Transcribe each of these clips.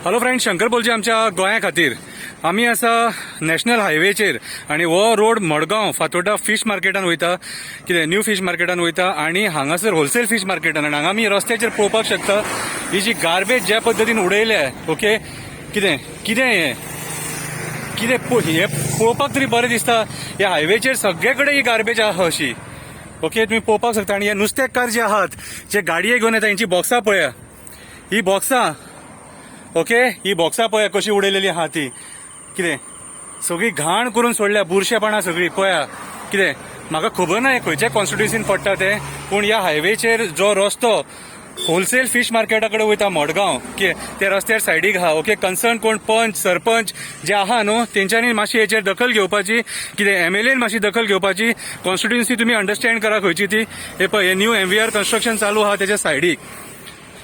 Hello friends, Shankar बोलचे आमच्या गोंया खातीर आमी आसा नॅशनल हायवेचेर आनी हो रोड मडगांव फातोर्डा फिश मार्केटान वयता, कितें न्यू फिश मार्केटान वयता आणि हांगासर होलसेल फिश मार्केटान. आनी हांगा आमी रस्त्याचेर पळोवपाक शकता ही जी गार्बेज ज्या पद्दतीन उडयल्या. ओके, कितें कितें हे कितें हे पळोवपाक तरी बरें दिसता. ह्या हायवेचेर सगळे कडेन ही गार्बेज आहा अशी. ओके, तुम्ही पळोवपाक शकता. आणि हे नुस्तेकार जे आहात जे गाडये घेवन येता हेंची बॉक्सां पळया, ही बॉक्सां. ओके, ही बॉक्सां पळया कशी उडयलेली आहा ती. कितें सगळी घाण करून सोडल्या, बुरशेपणां सगळी पळया. कितें म्हाका खबर ना हे खंयच्या कॉन्स्टिट्युन्सीन पडटा ते, पूण ह्या हायवेचेर जो रस्तो होलसेल फिश मार्केटा कडेन वयता मडगांव, ते रस्त्यार सायडीक आहा. ओके, कन्सर्न कोण पंच सरपंच जे आहा न्हू तेंच्यांनी मातशी हेचेर दखल घेवपाची. कितें एमएलएन मातशी दखल घेवपाची. कॉन्स्टिट्युन्सी तुम्ही अंडरस्टँड करा खंयची ती. हे पळय, हे न्यू एमव्हीआर कन्स्ट्रक्शन चालू आहा तेच्या सायडीक.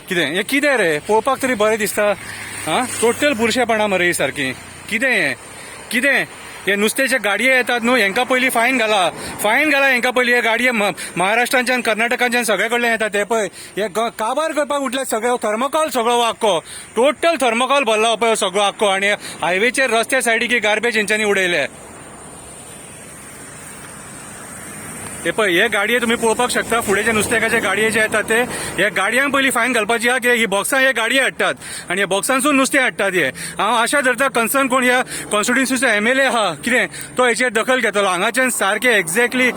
कितें हे कितें रे, पळोवपाक तरी बरें दिसता. हा, टोटल बुरशेपणां मरे ही सारकी. कितें हे कितें हे नुस्त्याचे गाडये येतात न्हू, हेंका पयलीं फायन घाला हेंका पयलीं. हे गाडये महाराष्ट्राच्यान कर्नाटकाच्यान सगळे कडल्यान येतात. हे पळय, हे काबार करपाक उठल्यात सगळे. थर्मोकॉल सगळो आख्खो, टोटल थर्मोकॉल भरला पळय सगळो आख्खो. आणि हायवेचेर रस्त्या सायडीक ही गार्बेज हेंच्यांनी उडयल्या. हे पळय, हे गाडये तुम्ही पळोवपाक शकता. फुडें जे नुस्तेकाचे गाडये जे येतात ते, हे गाडयांक पयलीं फायन घालपाची आहा. की ही बॉक्सां हे गाडये हाडटात आनी हे बॉक्सांसून नुस्तें हाडटात. हे हांव आशा धरता कन्सर्न कोण ह्या कॉन्स्टिट्युन्सीचो एमएलए आहा कितें तो हेचेर दखल घेतलो. हांगाच्यान सारखे एक्झॅक्टली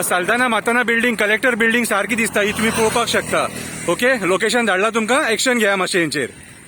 साल्दाना माताना बिल्डींग, कलेक्टर बिल्डींग सारखी दिसता. ही तुम्ही पळोवपाक शकता. ओके, लोकेशन धाडला तुमकां, एक्शन घेया मातशें हेंचेर.